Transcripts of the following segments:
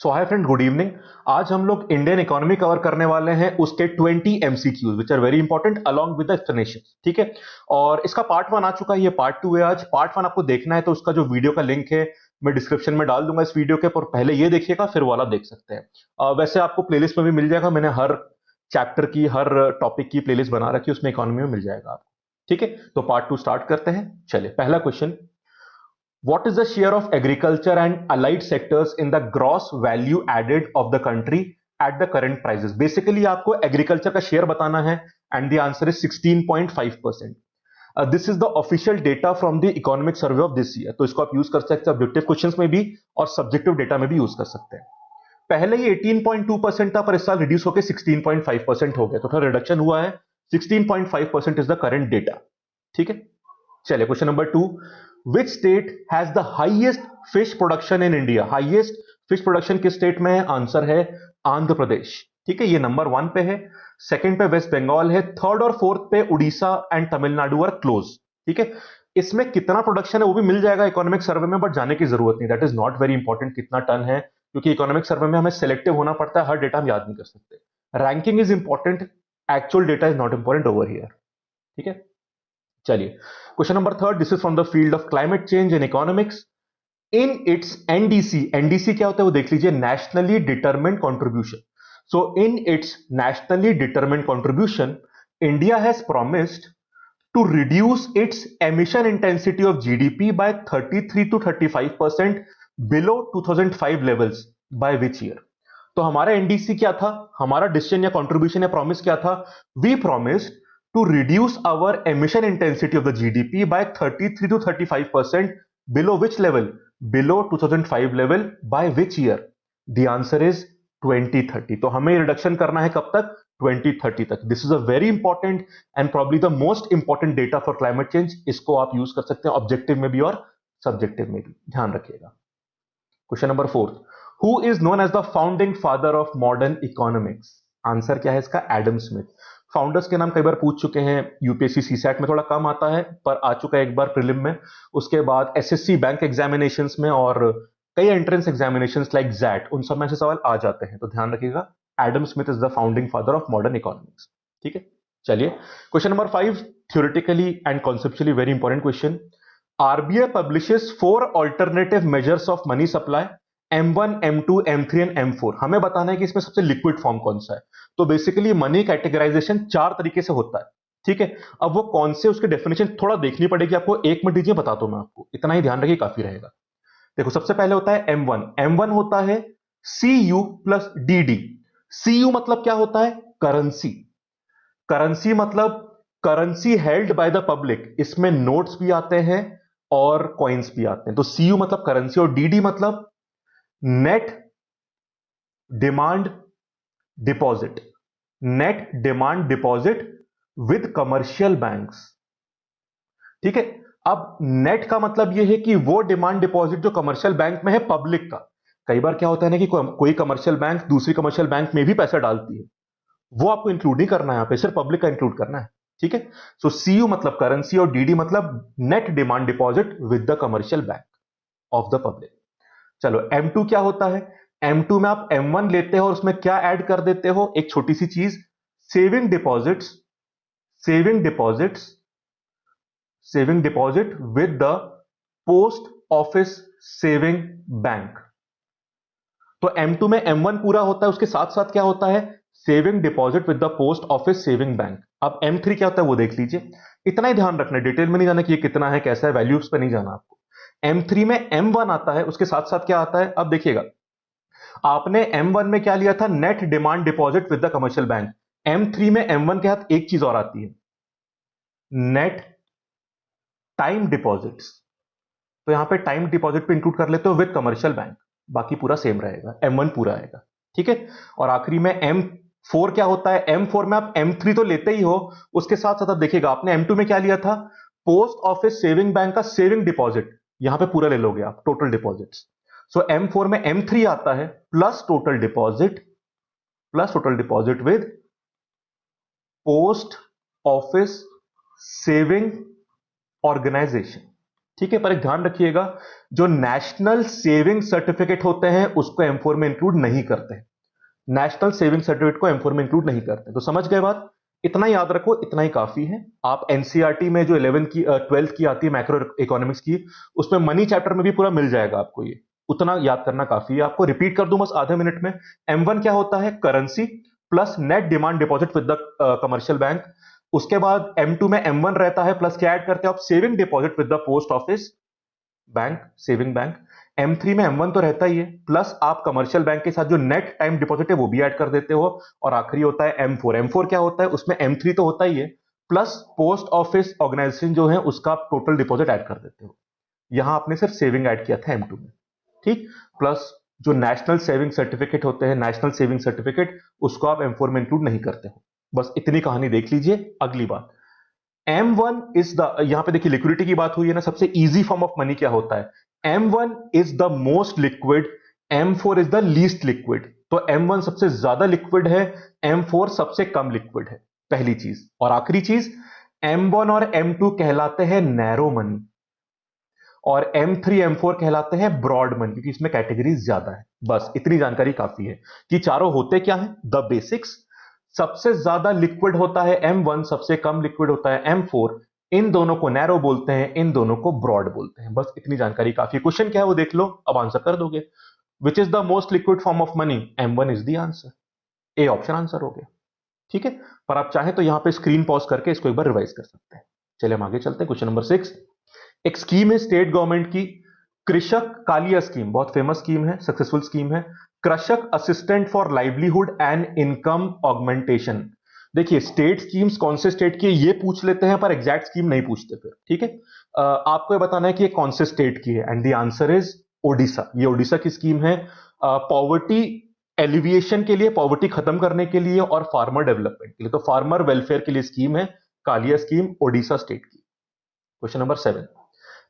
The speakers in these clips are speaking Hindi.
सो हाय फ्रेंड, गुड इवनिंग। आज हम लोग इंडियन इकोनॉमी कवर करने वाले हैं, उसके 20 MCQs which are very important along with the explanation. ठीक है, और इसका पार्ट वन आ चुका है, ये पार्ट टू है। आज पार्ट वन आपको देखना है तो उसका जो वीडियो का लिंक है मैं डिस्क्रिप्शन में डाल दूंगा इस वीडियो के, पर पहले ये देखिएगा फिर वाला देख सकते हैं। वैसे आपको प्लेलिस्ट में भी मिल जाएगा, मैंने हर चैप्टर की हर टॉपिक की प्लेलिस्ट बना रखी है, उसमें इकोनॉमी में मिल जाएगा आपको। ठीक है, तो पार्ट टू स्टार्ट करते हैं। चलिए, पहला question, what is the share of agriculture and allied sectors in the gross value added of the country at the current prices? Basically आपको agriculture का share बताना है and the answer is 16.5%. This is the official data from the economic survey of this year. तो इसको आप यूज कर सकते हैं ऑब्जेक्टिव क्वेश्चंस में भी और सब्जेक्टिव डेटा में भी यूज कर सकते हैं। पहले ये 18.2% था, पर इस साल रिड्यूस होकर 16.5% हो गया, तो थोड़ा रिडक्शन हुआ है। 16.5% इज द करंट डेटा। ठीक है, चलिए question number two, which state has the highest fish production in India? Highest fish production किस स्टेट में है? आंसर है आंध्र प्रदेश। ठीक है, ये नंबर वन पे है। सेकंड पे वेस्ट बंगाल है। थर्ड और फोर्थ पे Orissa and Tamil Nadu are close. ठीक है, इसमें कितना प्रोडक्शन है वो भी मिल जाएगा इकोनॉमिक सर्वे में, बट जाने की जरूरत नहीं, that is not very important कितना टन है, क्योंकि इकोनॉमिक सर्वे में हमें सेलेक्टिव होना पड़ता है, हर डेटा हम याद नहीं कर सकते। Ranking is important, actual data is not important over here. ठीक है, चलिए question number third, this is from the field of climate change and economics. In its NDC, NDC क्या होता है वो देख लीजिए, nationally determined contribution. So in its nationally determined contribution, India has promised to reduce its emission intensity of GDP by 33 to 35% below 2005 levels by which year? तो हमारा एनडीसी क्या था, हमारा डिसीजन या कंट्रीब्यूशन या प्रॉमिस क्या था? We promised to reduce our emission intensity of the GDP by 33 to 35% below which level? Below 2005 level by which year? The answer is 2030। तो हमें रिडक्शन करना है कब तक? 2030 तक। This is a very important and probably the most important data for climate change. इसको आप यूज कर सकते हैं ऑब्जेक्टिव में भी और सब्जेक्टिव में भी, ध्यान रखिएगा। Question number fourth, who is known as the founding father of modern economics? Answer क्या है इसका? Adam Smith. फाउंडर्स के नाम कई बार पूछ चुके हैं, यूपीएससी सीसैट में थोड़ा कम आता है, पर आ चुका है एक बार प्रीलिम में, उसके बाद एसएससी बैंक एग्जामिनेशंस में और कई एंट्रेंस एग्जामिनेशंस लाइक जैट, उन सब में से सवाल आ जाते हैं, तो ध्यान रखिएगा। Adam Smith is the founding father of modern economics. ठीक है, चलिए question number five, theoretically and conceptually very important question. RBI publishes 4 alternative measures of money supply, M1, M2, M3 and M4। हमें बताना है कि इसमें सबसे लिक्विड फॉर्म कौन सा है। तो बेसिकली मनी कैटेगराइजेशन 4 तरीके से होता है। ठीक है, अब वो कौन से, उसके डेफिनेशन थोड़ा देखनी पड़ेगी आपको, एक मिनट दीजिए बताता हूं मैं आपको, इतना ही ध्यान रखिए काफी रहेगा। देखो, सबसे पहले होता है M1। M1 होता है CU प्लस DD। CU मतलब क्या होता है? करेंसी। करेंसी मतलब currency held by the public. इसमें नोट्स भी आते हैं और कॉइन्स भी आते हैं। तो CU मतलब करेंसी और DD मतलब net demand deposit. Net demand deposit with commercial banks. ठीक है, अब नेट का मतलब यह है कि वो डिमांड डिपॉजिट जो कमर्शियल बैंक में है, पब्लिक का। कई बार क्या होता है ना कि कोई कमर्शियल बैंक दूसरी कमर्शियल बैंक में भी पैसा डालती है, वो आपको इंक्लूड नहीं करना है, यहां पे सिर्फ पब्लिक का इंक्लूड करना है। ठीक है, सो CU मतलब करेंसी और DD मतलब net demand deposit with the commercial bank of the public. चलो, M2 क्या होता है? M2 में आप M1 लेते हो और उसमें क्या ऐड कर देते हो? एक छोटी सी चीज, saving deposits. Saving deposits, saving deposit with the post office saving bank. तो M2 में M1 पूरा होता है, उसके साथ साथ क्या होता है? Saving deposit with the post office saving bank. अब M3 क्या होता है वो देख लीजिए। इतना ही ध्यान रखना है, डिटेल में नहीं जाना कि ये कितना है कैसा है, वैल्यूज पे नहीं जाना आपको। M3 में M1 आता है, उसके साथ साथ क्या आता है? अब देखिएगा, आपने M1 में क्या लिया था? Net demand deposit with the commercial bank. M3 में M1 के साथ एक चीज और आती है, नेट टाइम डिपॉजिट्स। तो यहां पे टाइम डिपॉजिट पे इंक्लूड कर लेते हो विद कमर्शियल बैंक, बाकी पूरा सेम रहेगा, M1 पूरा आएगा। ठीक है, और आखिरी में M4 क्या होता है? M4 में आप M3 तो लेते ही हो, उसके साथ साथ आप देखिएगा आपने M2 में क्या लिया था? पोस्ट ऑफिस सेविंग बैंक का सेविंग डिपॉजिट, यहां पे पूरा ले लोगे आप, टोटल डिपॉजिट्स। सो M4 में M3 आता है plus total deposit, plus total deposit with post office saving organisation. ठीक है, पर एक ध्यान रखिएगा, जो नेशनल सेविंग सर्टिफिकेट होते हैं उसको M4 में इंक्लूड नहीं करते हैं। नेशनल सेविंग सर्टिफिकेट को M4 में इंक्लूड नहीं करते। तो समझ गए बात, इतना याद रखो, इतना ही काफी है। आप एनसीईआरटी में जो 11 की 12th की आती है मैक्रो इकोनॉमिक्स की, उसमें मनी चैप्टर में भी पूरा मिल जाएगा आपको, ये उतना याद करना काफी है। आपको रिपीट कर दूं बस आधे मिनट में। M1 क्या होता है? Currency plus net demand deposit with the commercial bank. उसके बाद M2 में M1 रहता है प्लस क्या ऐड करते हैं आप? Saving deposit with the post office bank, saving bank. M3 में M1 तो रहता ही है, प्लस आप कमर्शियल बैंक के साथ जो नेट टाइम डिपॉजिट है वो भी ऐड कर देते हो। और आखिरी होता है M4। M4 क्या होता है? उसमें M3 तो होता ही है, प्लस पोस्ट ऑफिस ऑर्गेनाइजेशन जो है उसका टोटल डिपॉजिट ऐड कर देते हो। यहां आपने सिर्फ सेविंग ऐड किया था M2 में, ठीक। प्लस जो नेशनल सेविंग सर्टिफिकेट होते हैं, नेशनल सेविंग सर्टिफिकेट, उसको आप M4 में इंक्लूड नहीं करते हो। बस इतनी कहानी देख लीजिए। अगली बात, M1 इज द, यहां पे देखिए लिक्विडिटी की बात हुई है ना, सबसे इजी फॉर्म ऑफ मनी क्या होता है? M1 is the most liquid, M4 is the least liquid. तो M1 सबसे ज्यादा लिक्विड है, M4 सबसे कम लिक्विड है, पहली चीज। और आखिरी चीज, M1 और M2 कहलाते हैं नैरो मनी, और M3 M4 कहलाते हैं ब्रॉड मनी, क्योंकि इसमें कैटेगरीज ज्यादा है। बस इतनी जानकारी काफी है कि चारों होते क्या हैं, द बेसिक्स। सबसे ज्यादा लिक्विड होता है M1, सबसे कम लिक्विड होता है M4। इन दोनों को नैरो बोलते हैं, इन दोनों को ब्रॉड बोलते हैं। बस इतनी जानकारी काफी है। क्वेश्चन क्या है वो देख लो, अब आंसर कर दोगे। Which is the most liquid form of money? M1 is the answer. A option answer हो गया, ठीक है। पर आप चाहें तो यहां पे स्क्रीन पॉज करके इसको एक बार रिवाइज कर सकते हैं। चलिए हम आगे चलते हैं। क्वेश्चन नंबर 6, एक स्कीम है स्टेट गवर्नमेंट की, कृषक कालिया स्कीम, बहुत फेमस स्कीम है, सक्सेसफुल स्कीम है। कृषक assistant for livelihood and income augmentation. देखिए स्टेट स्कीम्स कौन से स्टेट की है ये पूछ लेते हैं, पर एग्जैक्ट स्कीम नहीं पूछते फिर, ठीक है। आपको ये बताना है कि ये कौन से स्टेट की है, and the answer is Odisha. ये ओडिशा की स्कीम है, पॉवर्टी एलिविएशन के लिए, पॉवर्टी खत्म करने के लिए और फार्मर डेवलपमेंट के लिए। तो फार्मर वेलफेयर के लिए स्कीम है कालिया स्कीम, ओडिशा स्टेट की। क्वेश्चन नंबर 7,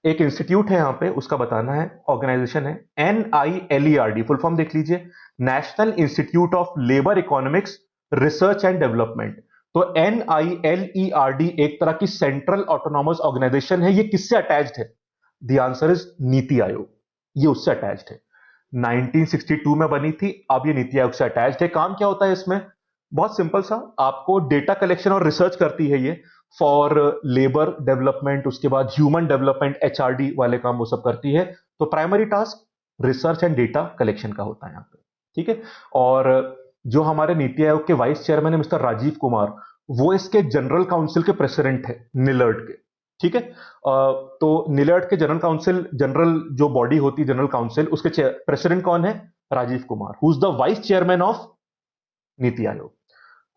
एक इंस्टीट्यूट है यहां पे, उसका बताना है, ऑर्गेनाइजेशन है NILERD, फुल फॉर्म देख लीजिए, national institute of labour economics research and development. तो NILERD एक तरह की सेंट्रल ऑटोनॉमस ऑर्गेनाइजेशन है। ये किससे अटैच्ड है? The answer is NITI Aayog, ये उससे अटैच्ड है। 1962 में बनी थी, अब ये नीति आयोग से अटैच्ड है। काम क्या होता है इसमें? बहुत सिंपल सा, आपको डेटा कलेक्शन और रिसर्च करती है ये फॉर लेबर डेवलपमेंट, उसके बाद ह्यूमन डेवलपमेंट, HRD वाले काम वो सब करती है। तो primary task research and data collection का होता है यहाँ पे, ठीक है। और जो हमारे नीति आयोग के वाइस चेयरमैन है मिस्टर राजीव कुमार, वो इसके जनरल काउंसिल के प्रेसिडेंट है, निलर्ड के, ठीक है। तो निलर्ड के जनरल काउंसिल, जनरल जो बॉडी होती है जनरल काउंसिल, उसके प्रेसिडेंट कौन है? Rajiv Kumar. Who is the vice chairman of NITI Aayog?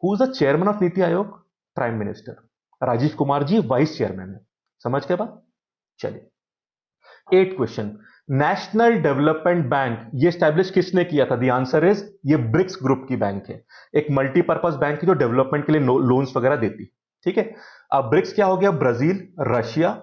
Who is the chairman of NITI Aayog? Prime minister. Rajiv Kumar ji vice chairman है। समझ के बाद चलिए 8 क्वेश्चन, नेशनल डेवलपमेंट बैंक ये स्टैब्लिश किसने किया था? द आंसर इज ये ब्रिक्स ग्रुप की बैंक है, एक मल्टीपर्पज बैंक है जो डेवलपमेंट के लिए लोन्स वगैरह देती, ठीक है। अब ब्रिक्स क्या हो गया? ब्राजील, रशिया,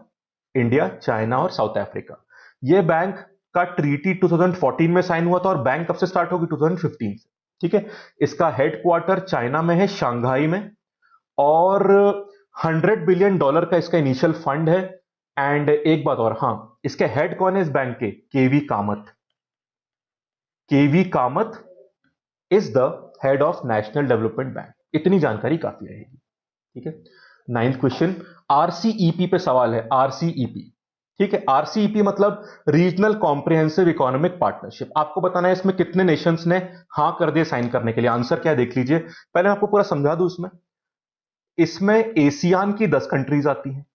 इंडिया, चाइना और साउथ अफ्रीका। ये बैंक का ट्रीटी 2014 में साइन हुआ था, और बैंक कब से स्टार्ट होगी? 2015 से, ठीक है। इसका हेडक्वार्टर चाइना में है, शंघाई में, और $100 बिलियन का इसका इनिशियल फंड है। एंड एक बात और, हां, इसके हेड कौन है इस बैंक के? K V Kamath. K V Kamath is the head of national development bank. इतनी जानकारी काफी रहेगी, ठीक है। 9th क्वेश्चन, RCEP पे सवाल है, RCEP, ठीक है। RCEP मतलब रीजनल कॉम्प्रिहेंसिव इकोनॉमिक पार्टनरशिप। आपको बताना है इसमें कितने नेशंस ने हां कर दिए साइन करने के लिए। आंसर क्या है देख लीजिए, पहले मैं आपको पूरा समझा दूं। इसमें एशियान की 10 कंट्रीज आती हैं।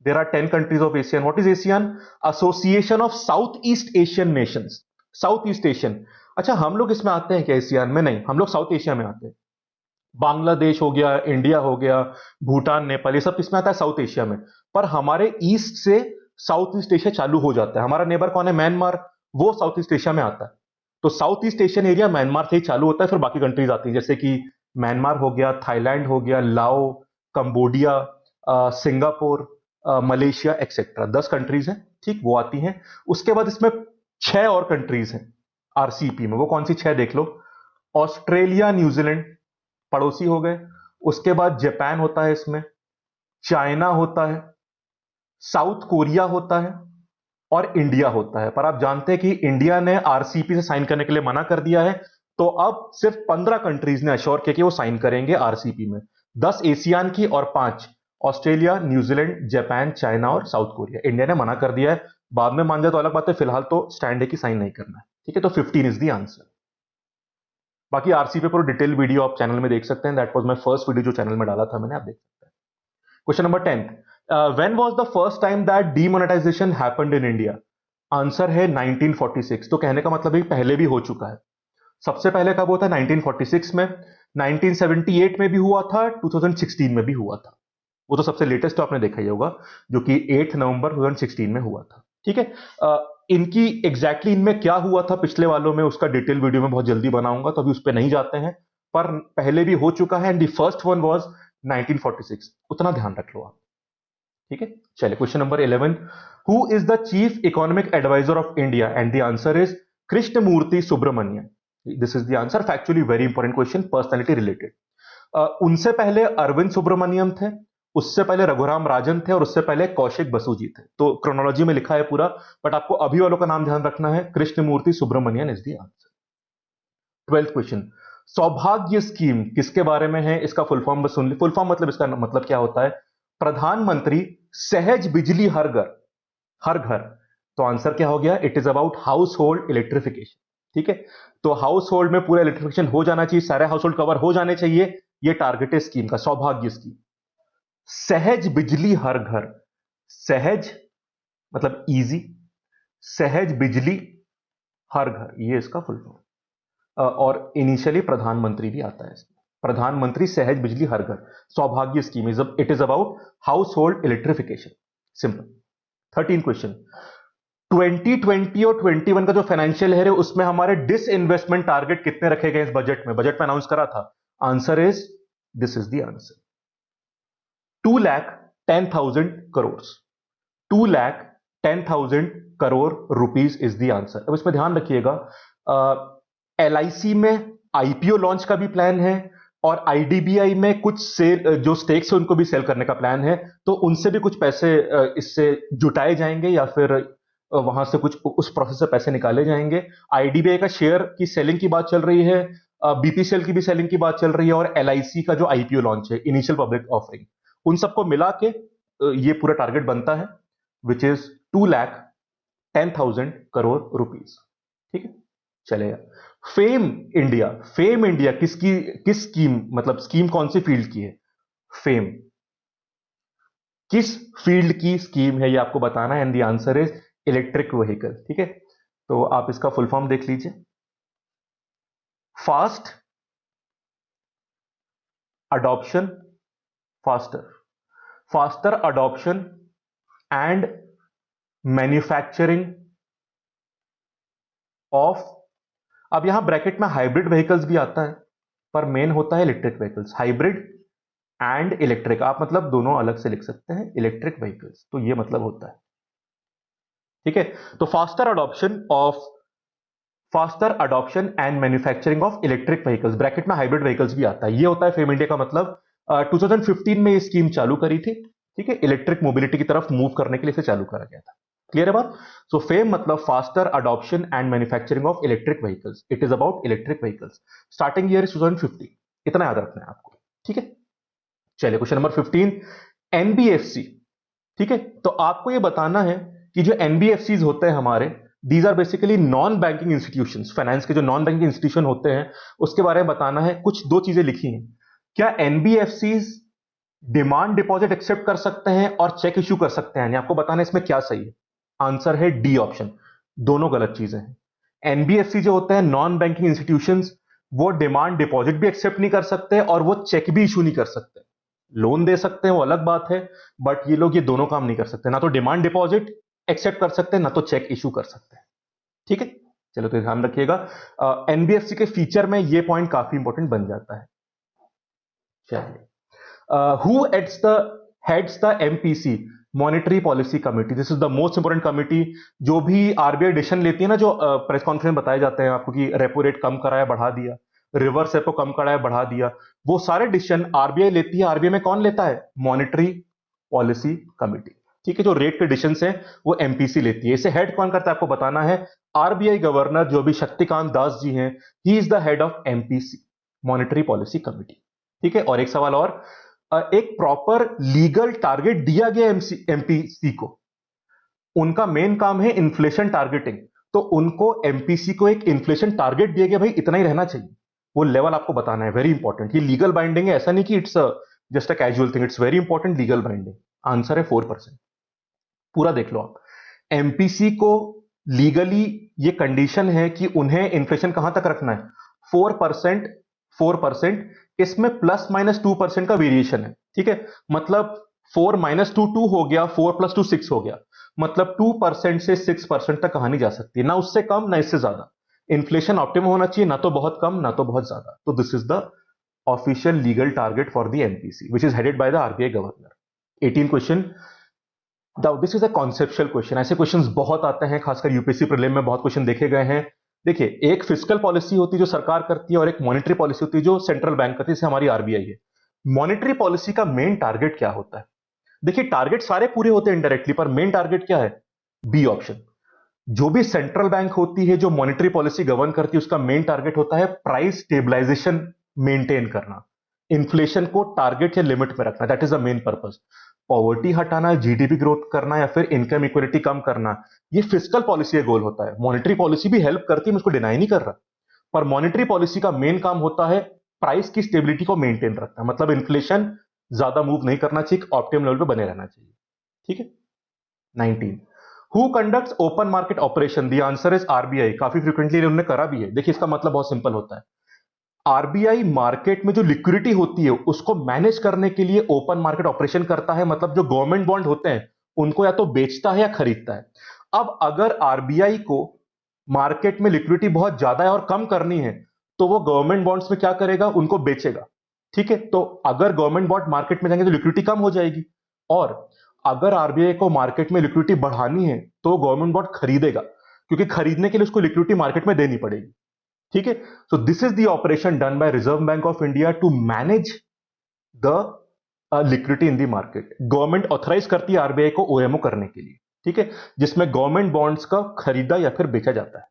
There are 10 countries of ASEAN. What is ASEAN? Association of south east Asian nations, south east Asian. अच्छा, हम लोग इसमें आते हैं क्या एशियान में? नहीं, हम लोग साउथ एशिया में आते हैं। बांग्लादेश हो गया, इंडिया हो गया, भूटान, नेपाल, ये सब किसमें आता है? साउथ एशिया में। पर हमारे ईस्ट से साउथ ईस्ट एशिया चालू हो जाता है। हमारा नेबर कौन है? म्यांमार, वो साउथ ईस्ट एशिया में आता है। तो south east Asian area Myanmar से ही चालू होता है, फिर बाकी कंट्रीज आती है, जैसे कि म्यांमार हो गया, थाईलैंड हो गया, लाओ, Cambodia, Singapore, Malaysia etcetera. 10 countries हैं, ठीक, वो आती हैं। उसके बाद इसमें 6 और कंट्रीज हैं आरसीईपी में। वो कौन सी 6 देख लो। ऑस्ट्रेलिया, न्यूजीलैंड पड़ोसी हो गए। उसके बाद जापान होता है इसमें, चाइना होता है, साउथ कोरिया होता है, और इंडिया होता है। पर आप जानते हैं कि इंडिया ने आरसीपी से साइन करने के लिए मना कर दिया है, तो अब सिर्फ 15 कंट्रीज ने अश्योर किया कि वो साइन करेंगे आरसीपी में। 10 एशियान की और 5 ऑस्ट्रेलिया, न्यूजीलैंड, जापान, चाइना और साउथ कोरिया। इंडिया ने मना कर दिया है, बाद में मान जाए तो अलग बात है, फिलहाल तो स्टैंड है कि साइन नहीं करना है। ठीक है, तो 15 इज द आंसर। बाकी आरसीपी पर डिटेल वीडियो आप चैनल में देख सकते हैं। That was my first video जो चैनल में डाला था मैंने, आप देख सकते हैं। Question number 10, when was the first time that demonetisation happened in India? Answer है 1946। तो कहने का मतलब है पहले भी हो चुका है। सबसे पहले कब हुआ था? 1946 में, 1978 में भी हुआ था, 2016 में भी हुआ था। वो तो सबसे लेटेस्ट तो आपने देखा ही होगा, जो कि 8 नवंबर 2016 में हुआ था। ठीक है, इनकी एग्जैक्टली इनमें क्या हुआ था पिछले वालों में, उसका डिटेल वीडियो में बहुत जल्दी बनाऊंगा, तो अभी उस पर नहीं जाते हैं। पर पहले भी हो चुका है, and the first one was 1946, उतना ध्यान रख लो आप। ठीक है, चलिए question number 11, who is the chief economic adviser of India? And the answer is Krishnamurthy Subramanian. This is the answer. Factually very important question, personality related. उनसे पहले अरविंद सुब्रमण्यम थे, उससे पहले रघुराम राजन थे, और उससे पहले कौशिक बसु जी थे। तो क्रोनोलॉजी में लिखा है पूरा, बट आपको अभी वालों का नाम ध्यान रखना है। Krishnamurthy Subramanian is the answer. 12th question, Saubhagya scheme किसके बारे में है? इसका फुल फॉर्म बस सुन ली। फुल फॉर्म मतलब इसका मतलब क्या होता है? प्रधानमंत्री सहज बिजली हर घर, हर घर। तो आंसर क्या हो गया? It is about house hold electrification. ठीक है, तो हाउस होल्ड में पूरा इलेक्ट्रिफिकेशन हो जाना चाहिए, सारे हाउस होल्ड कवर हो जाने चाहिए। ये टारगेट है स्कीम का, सौभाग्य स्कीम। सहज बिजली हर घर, सहज मतलब इजी, सहज बिजली हर घर, ये इसका फुल फॉर्म। और इनिशियली प्रधानमंत्री भी आता है इसमें। प्रधानमंत्री सहज बिजली हर घर, सौभाग्य scheme it is about house hold electrification, simple. 13 question, 2020 और 21 का जो फाइनेंशियल ईयर है उसमें हमारे डिस इन्वेस्टमेंट टारगेट कितने रखे गए इस बजट में? बजट में अनाउंस करा था। Answer is, this is the answer, 2,10,000 crore. 2,10,000 crore rupees is the answer. अब इसमें ध्यान रखिएगा, एलआईसी में आईपीओ लॉन्च का भी प्लान है, और आईडीबीआई में कुछ सेल जो स्टेक्स है उनको भी सेल करने का प्लान है। तो उनसे भी कुछ पैसे इससे जुटाए जाएंगे, या फिर वहां से कुछ उस प्रोसेस से पैसे निकाले जाएंगे। आईडीबीआई का शेयर की सेलिंग की बात चल रही है, बीपीसीएल की भी सेलिंग की बात चल रही है, और एलआईसी का जो आईपीओ लॉन्च है, इनिशियल पब्लिक ऑफरिंग, उन सबको मिला के ये पूरा टारगेट बनता है, विच इज 2,10,000 करोड़ रुपीज। ठीक है, चलेगा। फेम इंडिया, फेम इंडिया किस स्कीम, मतलब स्कीम कौन सी फील्ड की है? फेम किस फील्ड की स्कीम है, ये आपको बताना है, and the answer is electric vehicle. ठीक है, तो आप इसका फुल फॉर्म देख लीजिए, fast adoption, faster, faster adoption and manufacturing of, अब यहां ब्रैकेट में हाइब्रिड व्हीकल्स भी आता है, पर मेन होता है electric vehicles. Hybrid and electric, आप मतलब दोनों अलग से लिख सकते हैं, इलेक्ट्रिक व्हीकल्स, तो ये मतलब होता है। ठीक है, तो faster adoption and manufacturing of electric vehicles, bracket में हाइब्रिड व्हीकल्स भी आता है, ये होता है फेम इंडिया का मतलब। 2015 में ये स्कीम चालू करी थी। ठीक है, इलेक्ट्रिक मोबिलिटी की तरफ मूव करने के लिए इसे चालू करा गया था। क्लियर है बात? सो फेम मतलब faster adoption and manufacturing of electric vehicles, it is about electric vehicles. Starting year 2015, इतना याद रखना है आपको। ठीक है, चलिए क्वेश्चन नंबर 15, एनबीएफसी। ठीक है, तो आपको यह बताना है कि जो एनबीएफसी होते हैं हमारे, these are basically non banking institutions, finance के जो नॉन बैंकिंग इंस्टीट्यूशन होते हैं उसके बारे में बताना है। कुछ दो चीजें लिखी हैं, क्या एनबीएफसी डिमांड डिपॉजिट एक्सेप्ट कर सकते हैं और चेक इश्यू कर सकते हैं? आपको बताना है इसमें क्या सही है। आंसर है डी ऑप्शन, दोनों गलत चीजें हैं। एनबीएफसी जो होते हैं नॉन बैंकिंग इंस्टीट्यूशंस, वो डिमांड डिपॉजिट भी एक्सेप्ट नहीं कर सकते और वो चेक भी इशू नहीं कर सकते। लोन दे सकते हैं वो अलग बात है, बट ये लोग ये दोनों काम नहीं कर सकते, ना तो डिमांड डिपॉजिट एक्सेप्ट कर सकते हैं, ना तो चेक इशू कर सकते हैं। ठीक है, चलो तो ध्यान रखिएगा, एनबीएफसी के फीचर में ये पॉइंट काफी इंपॉर्टेंट बन जाता है। चलिए, who heads the MPC, monetary policy committee, this is the most important committee. जो भी आरबीआई डिसीजन लेती है ना, जो प्रेस कॉन्फ्रेंस में बताए जाते हैं आपको कि रेपो रेट कम कराया बढ़ा दिया, रिवर्स रेपो कम कराया बढ़ा दिया, वो सारे डिसीजन आरबीआई लेती है। आरबीआई में कौन लेता है? Monetary policy committee. ठीक है, जो रेट के डिसीजंस हैं वो एमपीसी लेती है। इसे हेड कौन करता है आपको बताना है, आरबीआई गवर्नर जो भी शक्तिकांत दास जी हैं, he is the head of MPC, monetary policy committee. ठीक है, और एक सवाल और, एक प्रॉपर लीगल टारगेट दिया गया एमपीसी को, उनका मेन काम है इन्फ्लेशन टारगेटिंग, तो उनको एमपीसी को एक इन्फ्लेशन टारगेट दिया गया, भाई इतना ही रहना चाहिए, वो लेवल आपको बताना है, वेरी इंपॉर्टेंट। ये लीगल बाइंडिंग है, ऐसा नहीं कि it's just a casual thing, it's very important, legal binding. Answer है 4%। पूरा देख लो आप, एमपीसी को लीगली ये कंडीशन है कि उन्हें इन्फ्लेशन कहां तक रखना है, 4%। 4%, इसमें प्लस माइनस 2% का वेरिएशन है। ठीक है, मतलब 4 माइनस 2 हो गया, 4 प्लस 2 6 हो गया, मतलब 2% से 6% तक कहां नहीं जा सकती, ना उससे कम ना इससे ज्यादा। इन्फ्लेशन ऑप्टिमम होना चाहिए, ना तो बहुत कम ना तो बहुत ज्यादा। तो this is the official legal target for the MPC which is headed by the RBI governor. 18 question, this is a conceptual question. ऐसे क्वेश्चंस बहुत आते हैं, खासकर यूपीएससी प्रीलिम में बहुत क्वेश्चन देखे गए हैं। देखिए, एक फिस्कल पॉलिसी होती है जो सरकार करती है, और एक मॉनेटरी पॉलिसी होती है जो सेंट्रल बैंक करती है, जैसे हमारी आरबीआई है। मॉनेटरी पॉलिसी का मेन टारगेट क्या होता है? देखिए, टारगेट सारे पूरे होते हैं इनडायरेक्टली, पर मेन टारगेट क्या है? B option. जो भी सेंट्रल बैंक होती है जो मॉनेटरी पॉलिसी गवर्न करती है, उसका मेन टारगेट होता है प्राइस स्टेबलाइजेशन मेंटेन करना, इन्फ्लेशन को टारगेट या लिमिट में रखना, that is the main purpose. Poverty हटाना, जीडीपी ग्रोथ करना, या फिर इनकम इक्वलिटी कम करना, ये फिस्कल पॉलिसी का गोल होता है। मॉनेटरी पॉलिसी भी हेल्प करती है, मैं उसको डिनाई नहीं कर रहा, पर मॉनेटरी पॉलिसी का मेन काम होता है प्राइस की स्टेबिलिटी को मेंटेन रखना, मतलब इन्फ्लेशन ज्यादा मूव नहीं करना चाहिए, ऑप्टिमम लेवल पे बने रहना चाहिए। ठीक है। 19, who conducts open market operation? The answer is RBI. काफी फ्रीक्वेंटली उन्होंने करा भी है। देखिए, इसका मतलब बहुत सिंपल होता है, आरबीआई मार्केट में जो लिक्विडिटी होती है उसको मैनेज करने के लिए ओपन मार्केट ऑपरेशन करता है, मतलब जो गवर्नमेंट बॉन्ड होते हैं उनको या तो बेचता है या खरीदता है। अब अगर आरबीआई को मार्केट में लिक्विडिटी बहुत ज्यादा है और कम करनी है, तो वो गवर्नमेंट बॉन्ड्स में क्या करेगा, उनको बेचेगा। ठीक है, तो अगर गवर्नमेंट बॉन्ड मार्केट में जाएंगे तो लिक्विडिटी कम हो जाएगी, और अगर आरबीआई को मार्केट में लिक्विडिटी बढ़ानी है तो गवर्नमेंट बॉन्ड खरीदेगा, क्योंकि खरीदने के लिए उसको लिक्विडिटी मार्केट में देनी पड़ेगी। ठीक है, so this is the operation done by Reserve Bank of India to manage the liquidity in the market. Government authorise करती है आरबीआई को ओएमओ करने के लिए, ठीक है, जिसमें गवर्नमेंट बॉन्ड्स का खरीदा या फिर बेचा जाता है।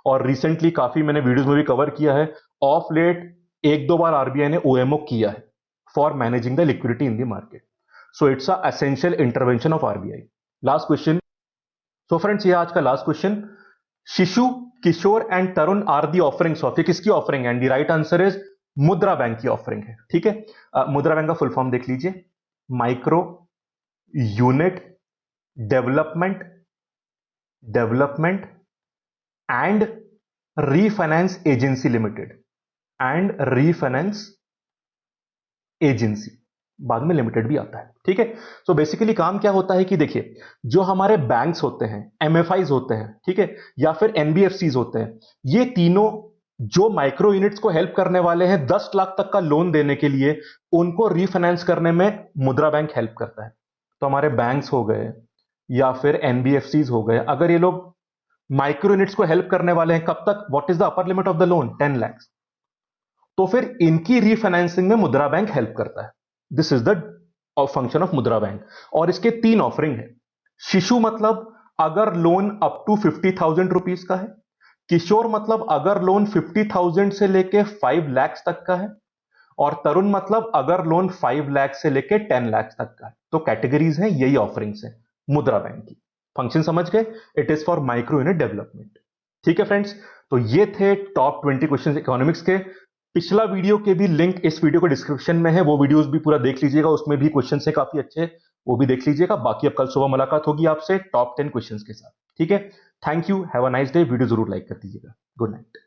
और रिसेंटली काफी मैंने वीडियोस में भी कवर किया है, ऑफ लेट एक दो बार आरबीआई ने ओएमओ किया है for managing the liquidity in the market. So it's a essential intervention of RBI. Last question, so friends ये आज का last question, Shishu, Kishore and Tarun are the offerings of, ये किसकी ऑफरिंग है? And the right answer is Mudra bank की ऑफरिंग है। ठीक है, मुद्रा बैंक का फुल फॉर्म देख लीजिए, micro unit development development and refinance agency limited, and refinance agency, बाद में लिमिटेड भी आता है। ठीक है, सो बेसिकली काम क्या होता है कि देखिए, जो हमारे बैंक्स होते हैं, एमएफआईज होते हैं, ठीक है, या फिर एनबीएफसीज होते हैं, ये तीनों जो माइक्रो यूनिट्स को हेल्प करने वाले हैं 10 लाख तक का लोन देने के लिए, उनको रीफाइनेंस करने में मुद्रा बैंक हेल्प करता है। तो हमारे बैंक्स हो गए या फिर एनबीएफसीज हो गए, अगर ये लोग माइक्रो यूनिट्स को हेल्प करने वाले हैं, कब तक, what is the upper limit of the loan, 10 lakh, तो फिर इनकी रीफाइनेंसिंग में मुद्रा बैंक हेल्प करता है। This is the function of मुद्रा बैंक। और इसके 3 ऑफरिंग है। शिशु मतलब अगर लोन अप टू 50,000 रुपीज का है, किशोर मतलब अगर लोन 50,000 से लेके 5 लाख तक का है, और तरुण मतलब अगर लोन 5 लाख से लेके 10 लाख तक का है। तो कैटेगरीज हैं, यही ऑफरिंग्स है मुद्रा बैंक की। फंक्शन समझ गए, it is for micro unit development. ठीक है फ्रेंड्स, तो ये थे टॉप 20 क्वेश्चन इकोनॉमिक्स के। पिछला वीडियो के भी लिंक इस वीडियो के डिस्क्रिप्शन में है, वो वीडियोस भी पूरा देख लीजिएगा, उसमें भी क्वेश्चन है काफी अच्छे, वो भी देख लीजिएगा। बाकी अब कल सुबह मुलाकात होगी आपसे टॉप 10 क्वेश्चंस के साथ। ठीक है, thank you, have a nice day. Video जरूर लाइक कर दीजिएगा। Good night.